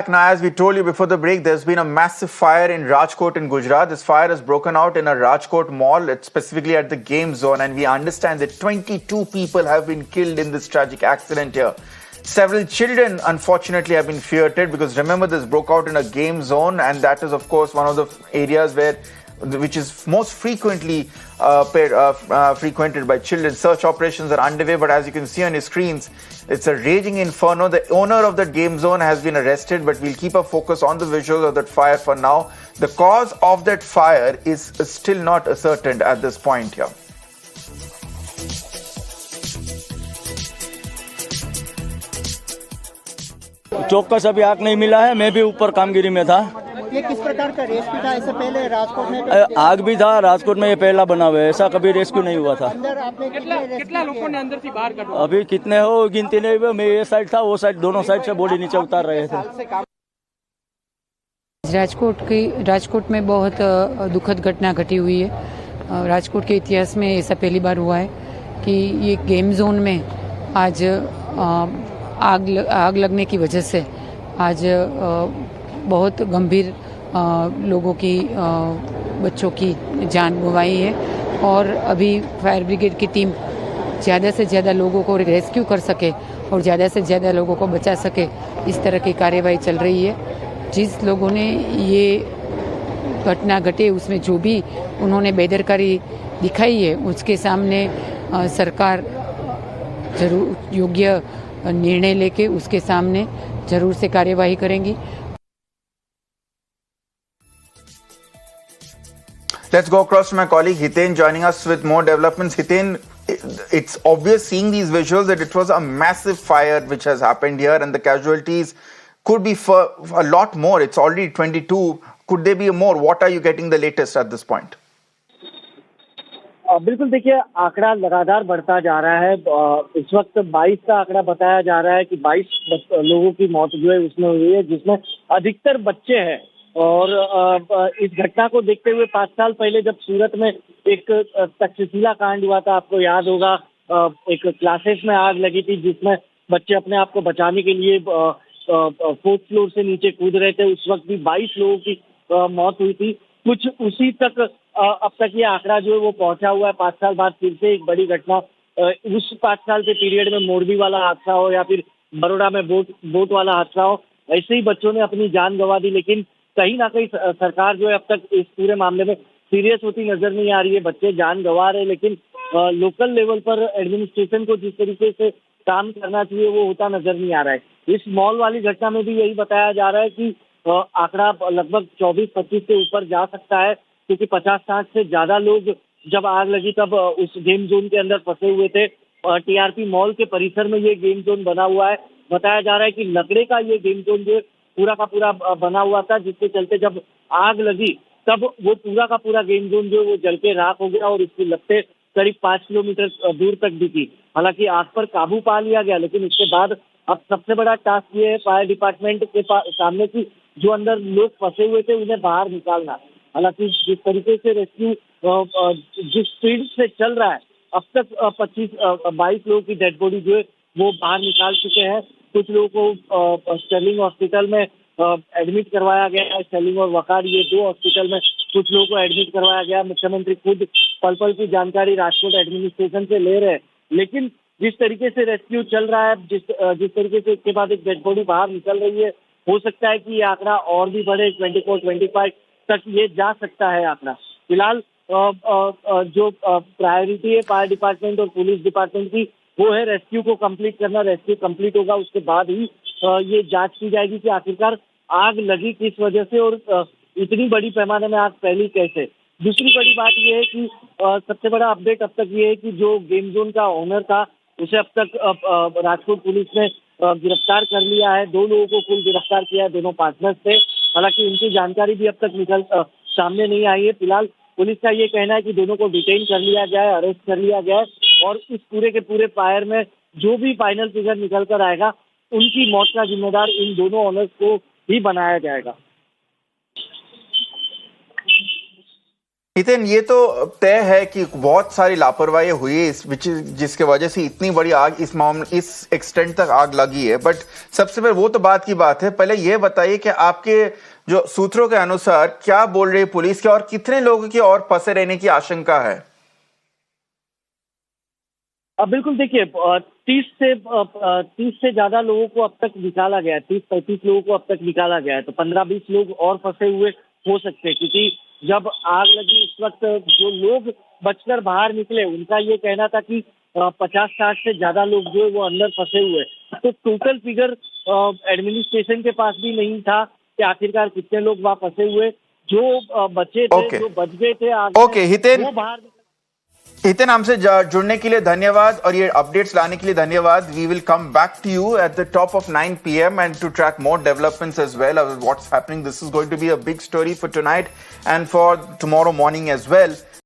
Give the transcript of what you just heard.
Now, as we told you before the break, there's been a massive fire in Rajkot in Gujarat. This fire has broken out in a Rajkot mall, it's specifically at the game zone, and we understand that 22 people have been killed in this tragic accident here. Several children, unfortunately, have been feared because remember, this broke out in a game zone, and that is, of course, one of the areas which is most frequently frequented by children. Search operations are underway, but as you can see on your screens, it's a raging inferno. The owner of that game zone has been arrested, but we'll keep a focus on the visuals of that fire for now. The cause of that fire is still not ascertained at this point here. चौकस अभी आग नहीं मिला है। मैं भी ऊपर कामगिरी में था। ये किस प्रकार का रेस्क्यू था? इससे पहले राजकोट में आग भी था। राजकोट में ये पहला बना हुआ है, ऐसा कभी रेस्क्यू नहीं हुआ था। अंदर आपने कितना लोगों ने अंदर से बाहर काटा? अभी कितने हो गिनती नहीं हुई। मैं ये साइड था, वो साइड, दोनों साइड से बॉडी नीचे उतार रहे थे। राजकोट में बहुत दुखद घटना घटी हुई है। राजकोट के इतिहास में ऐसा पहली बार हुआ है कि ये गेम जोन में आज आग लगने की वजह से आज बहुत गंभीर लोगों की बच्चों की जान गंवाई है और अभी फायर ब्रिगेड की टीम ज़्यादा से ज़्यादा लोगों को रेस्क्यू कर सके और ज़्यादा से ज़्यादा लोगों को बचा सके, इस तरह की कार्यवाही चल रही है। जिस लोगों ने ये घटना घटे उसमें जो भी उन्होंने बेदरकारी दिखाई है, उसके सामने सरकार जरूर योग्य निर्णय लेके उसके सामने जरूर से कार्यवाही करेंगी। Let's go across to my colleague Hiten joining us with more developments. Hiten, it's obvious seeing these visuals that it was a massive fire which has happened here and the casualties could be for a lot more. It's already 22. Could there be more? What are you getting the latest at this point? बिल्कुल, देखिए आंकड़ा लगातार बढ़ता जा रहा है। इस वक्त 22 का आंकड़ा बताया जा रहा है कि 22 लोगों की मौत जो है उसमें हुई है, जिसमें अधिकतर बच्चे हैं। और इस घटना को देखते हुए 5 साल पहले जब सूरत में एक तक्षशिला कांड हुआ था, आपको याद होगा, एक क्लासेस में आग लगी थी जिसमें बच्चे अपने आप को बचाने के लिए 4th फ्लोर से नीचे कूद रहे थे। उस वक्त भी 22 लोगों की मौत हुई थी। कुछ उसी तक अब तक ये आंकड़ा जो है वो पहुंचा हुआ है। 5 साल बाद फिर से एक बड़ी घटना, उस 5 साल के पीरियड में मोरबी वाला हादसा हो या फिर बड़ौदा में बोट वाला हादसा हो, ऐसे ही बच्चों ने अपनी जान गंवा दी। लेकिन कहीं ना कहीं सरकार जो है अब तक इस पूरे मामले में सीरियस होती नजर नहीं आ रही है। बच्चे जान गंवा रहे, लेकिन लोकल लेवल पर एडमिनिस्ट्रेशन को जिस तरीके से काम करना चाहिए वो होता नजर नहीं आ रहा है। इस मॉल वाली घटना में भी यही बताया जा रहा है कि आंकड़ा लगभग 24-25 से ऊपर जा सकता है, क्योंकि 50-60 से ज्यादा लोग जब आग लगी तब उस गेम जोन के अंदर फंसे हुए थे। टीआरपी मॉल के परिसर में ये गेम जोन बना हुआ है। बताया जा रहा है कि लकड़े का ये गेम जोन जो पूरा का पूरा बना हुआ था, जिसके चलते जब आग लगी तब वो पूरा का पूरा गेम जोन जो वो जल के राख हो गया और इसकी लपटें करीब 5 किलोमीटर दूर तक दिखी। हालांकि आग पर काबू पा लिया गया, लेकिन इसके बाद अब सबसे बड़ा टास्क ये है फायर डिपार्टमेंट के सामने की जो अंदर लोग फंसे हुए थे उन्हें बाहर निकालना। हालांकि जिस तरीके से रेस्क्यू जिस स्पीड से चल रहा है, अब तक 22 लोगों की डेड बॉडी जो है वो बाहर निकाल चुके हैं। कुछ लोगों को स्टर्लिंग हॉस्पिटल में एडमिट करवाया गया है। स्टर्लिंग और वकार, ये 2 हॉस्पिटल में कुछ लोगों को एडमिट करवाया गया। मुख्यमंत्री खुद पल की जानकारी राजकोट एडमिनिस्ट्रेशन से ले रहे हैं, लेकिन जिस तरीके से रेस्क्यू चल रहा है, जिस तरीके से इसके बाद एक डेड बॉडी बाहर निकल रही है, हो सकता है कि ये आंकड़ा और भी बढ़े, 24-25 तक ये जा सकता है आंकड़ा। फिलहाल जो प्रायोरिटी है फायर डिपार्टमेंट और पुलिस डिपार्टमेंट की, वो है रेस्क्यू को कंप्लीट करना। रेस्क्यू कंप्लीट होगा उसके बाद ही ये जांच की जाएगी कि आखिरकार आग लगी किस वजह से और इतनी बड़ी पैमाने में आग फैली कैसे। दूसरी बड़ी बात ये है कि सबसे बड़ा अपडेट अब तक ये है कि जो गेम जोन का ओनर था उसे अब तक राजकोट पुलिस ने गिरफ्तार कर लिया है। 2 लोगों को कुल गिरफ्तार किया है, दोनों पार्टनर्स थे। हालांकि उनकी जानकारी भी अब तक सामने नहीं आई है। फिलहाल पुलिस का ये कहना है कि दोनों को डिटेन कर लिया गया है, अरेस्ट कर लिया गया है और इस पूरे के पूरे फायर में जो भी फाइनल फिगर निकल कर आएगा उनकी मौत का जिम्मेदार इन दोनों ऑनर्स को ही बनाया जाएगा। हितेन, ये तो तय है कि बहुत सारी लापरवाही हुई है जिसके वजह से इतनी बड़ी आग इस एक्सटेंट तक आग लगी है। बट सबसे पहले वो तो बात की बात है, पहले ये बताइए कि आपके जो सूत्रों के अनुसार क्या बोल रही है पुलिस के, और कितने लोगों की और फंसे रहने की आशंका है? बिल्कुल, देखिए 30 से ज्यादा लोगों को अब तक निकाला गया है, 30-35 लोगों को अब तक निकाला गया है, तो 15-20 लोग और फंसे हुए हो सकते हैं, क्योंकि जब आग लगी उस वक्त जो लोग बचकर बाहर निकले उनका ये कहना था कि 50-60 से ज्यादा लोग जो है वो अंदर फंसे हुए। तो टोटल फिगर एडमिनिस्ट्रेशन के पास भी नहीं था कि आखिरकार कितने लोग वहां फंसे हुए। जो बचे थे, जो बच गए थे आग ओके हितेन, वो बाहर हितेन, हमसे जुड़ने के लिए धन्यवाद और ये अपडेट्स लाने के लिए धन्यवाद। We will come back to you at the top of 9 PM and to track more developments as well of what's happening. This is going to be a big story for tonight and for tomorrow morning as well.